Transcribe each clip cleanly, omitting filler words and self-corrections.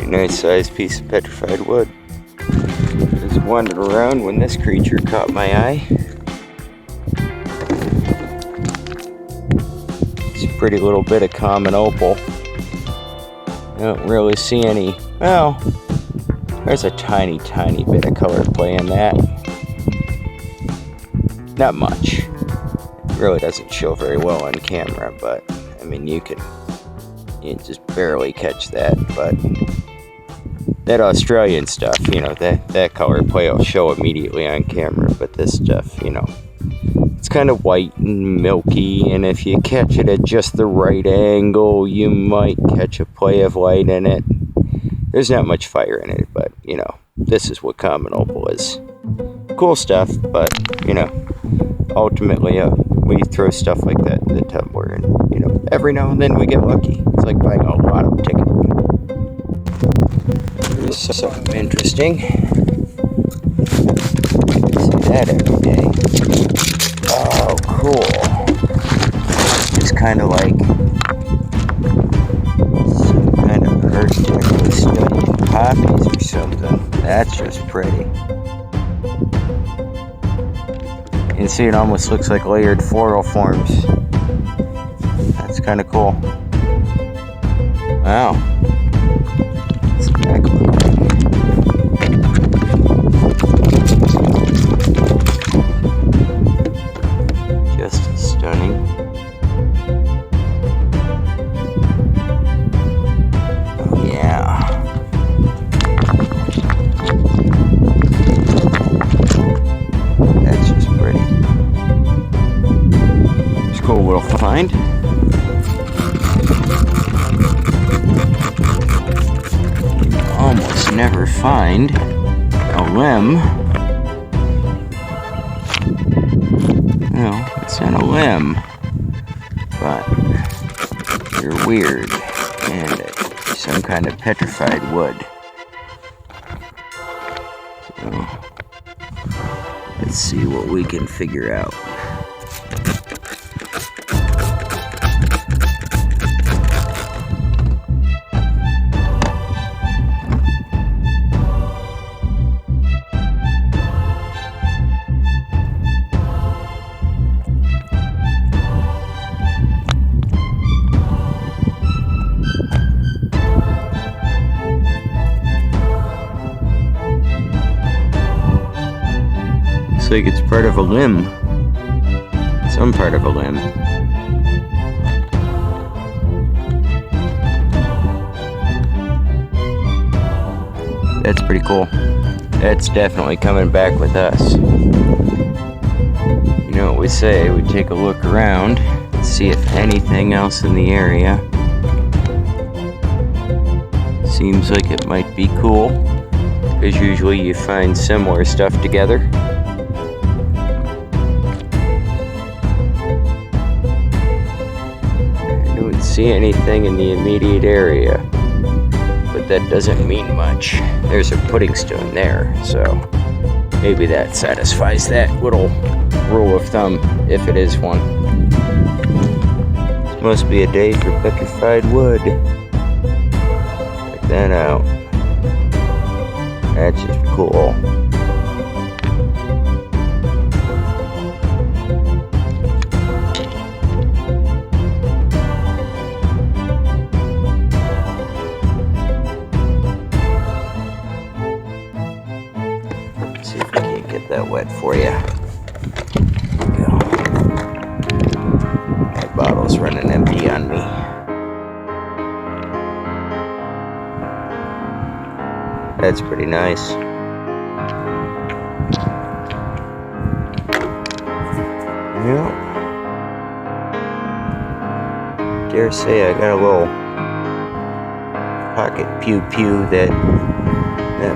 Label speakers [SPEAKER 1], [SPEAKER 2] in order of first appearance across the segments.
[SPEAKER 1] Nice sized piece of petrified wood. Just wandered around when this creature caught my eye. It's a pretty little bit of common opal. I don't really see any. Well, there's a tiny bit of color play in that. Not much. It really doesn't show very well on camera, but I mean you can just barely catch that, but that Australian stuff, you know, that color play will show immediately on camera, but this stuff, you know, it's kind of white and milky, and if you catch it at just the right angle, you might catch a play of light in it. There's not much fire in it, but, you know, this is what common opal is. Cool stuff, but, you know, ultimately, we throw stuff like that in the tumbler, and, you know, every now and then we get lucky. It's like buying a lotto ticket. Something interesting. You can see that every day. Oh, cool. It's kind of like some kind of earth technique studying poppies or something. That's just pretty. You can see it almost looks like layered floral forms. That's kind of cool. Wow. What's the back look like? Just stunning. Oh yeah. That's just pretty. It's a cool little find. Almost never find a limb. No, it's not a limb, but they're weird and some kind of petrified wood. So let's see what we can figure out. Looks like it's part of a limb. Some part of a limb. That's pretty cool. That's definitely coming back with us. You know what we say, we take a look around and see if anything else in the area seems like it might be cool, because usually you find similar stuff together. See anything in the immediate area, but that doesn't mean much. There's a pudding stone there, so maybe that satisfies that little rule of thumb, if it is one. This must be a day for petrified wood. Check that out. That's just cool. That wet for you. There we go. That bottle's running empty on me. That's pretty nice. Yeah. dare say I got a little pocket pew pew that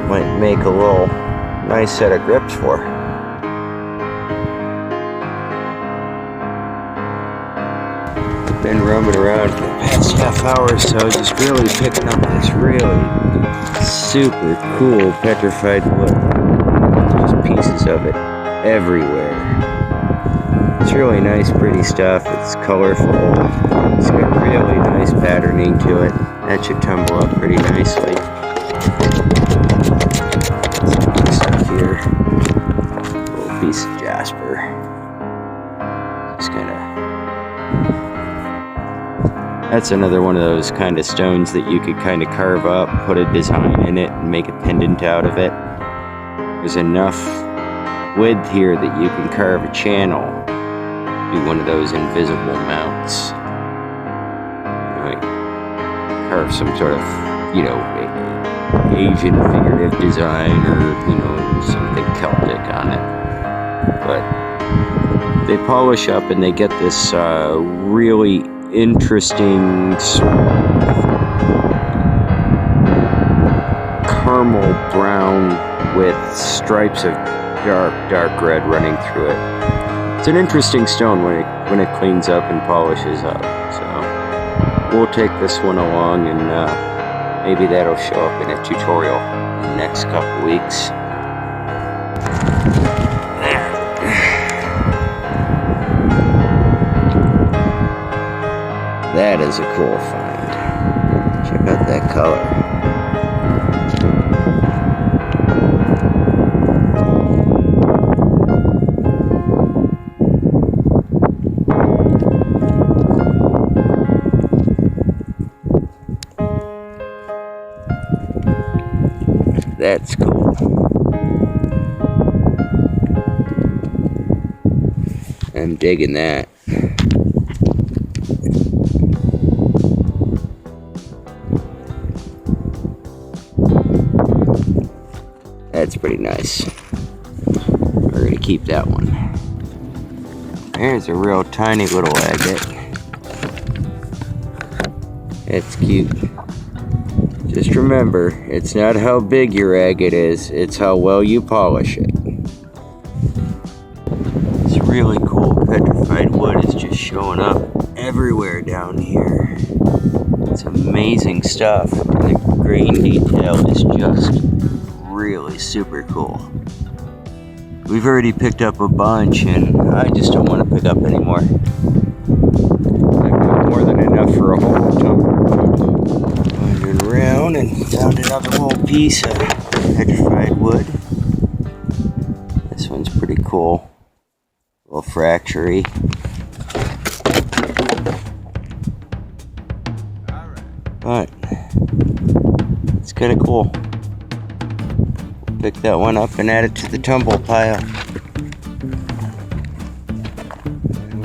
[SPEAKER 1] might make a little nice set of grips for. Been roaming around for the past half hour or so, just really picking up this really super cool petrified wood. Just pieces of it everywhere. It's really nice, pretty stuff. It's colorful. It's got really nice patterning to it. That should tumble up pretty nicely. Some stuff here. A little piece of jasper. Just kind of. That's another one of those kind of stones that you could kind of carve up, put a design in it, and make a pendant out of it. There's enough width here that you can carve a channel, do one of those invisible mounts. Like carve some sort of, Asian figurative design or, something Celtic on it. But they polish up and they get this really interesting sort of caramel brown with stripes of dark red running through it. It's an interesting stone when it cleans up and polishes up. So we'll take this one along and maybe that'll show up in a tutorial in the next couple weeks. That is a cool find. Check out that color. That's cool. I'm digging that. That's pretty nice. We're going to keep that one. There's a real tiny little agate. It's cute. Just remember, it's not how big your agate is, it's how well you polish it. This really cool petrified wood is just showing up everywhere down here. It's amazing stuff. The grain detail is just really super cool. We've already picked up a bunch and I just don't want to pick up any more. I've got more than enough for a whole tumble. Wandering around and found another little piece of petrified wood. This one's pretty cool. A little fracture-y. But it's kind of cool. Pick that one up and add it to the tumble pile.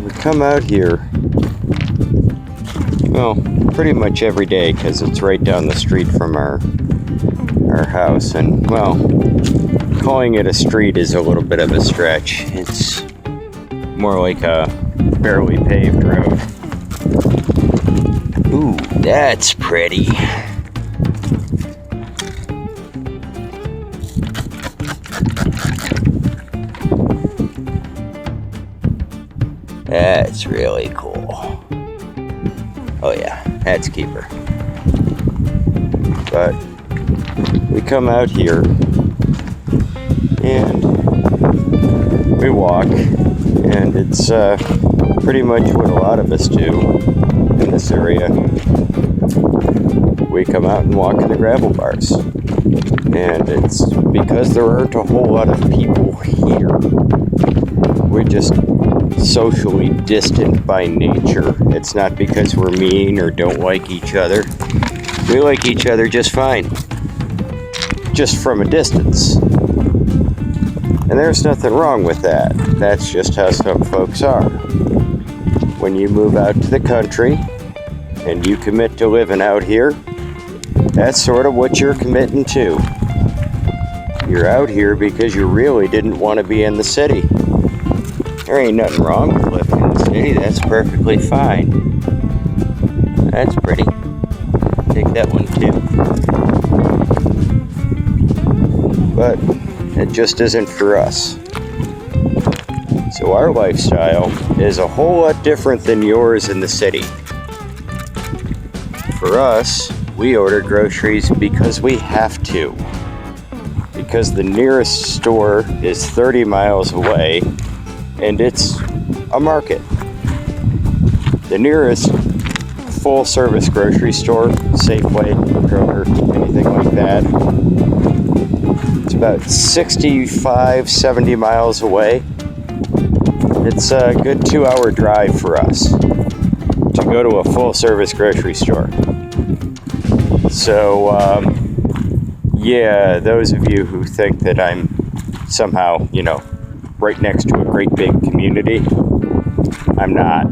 [SPEAKER 1] We come out here, well, pretty much every day because it's right down the street from our house. And, well, calling it a street is a little bit of a stretch. It's more like a barely paved road. Ooh, that's pretty. That's really cool. Oh yeah, that's keeper. But we come out here and we walk, and it's pretty much what a lot of us do in this area. We come out and walk in the gravel bars, and it's because there aren't a whole lot of people here. We're just socially distant by nature. It's not because we're mean or don't like each other. We like each other just fine, just from a distance. And there's nothing wrong with that. That's just how some folks are. When you move out to the country and you commit to living out here, that's sort of what you're committing to. You're out here because you really didn't want to be in the city. There ain't nothing wrong with living in the city, that's perfectly fine. That's pretty. Take that one too. But it just isn't for us. So our lifestyle is a whole lot different than yours in the city. For us, we order groceries because we have to. Because the nearest store is 30 miles away and it's a market. The nearest full-service grocery store, Safeway, Kroger, anything like that, it's about 65, 70 miles away. It's a good 2-hour drive for us to go to a full-service grocery store. So, yeah, those of you who think that I'm somehow, right next to a great big community, I'm not.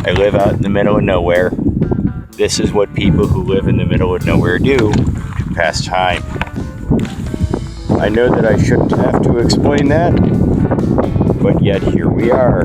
[SPEAKER 1] I live out in the middle of nowhere. This is what people who live in the middle of nowhere do to pass time. I know that I shouldn't have to explain that, but yet here we are.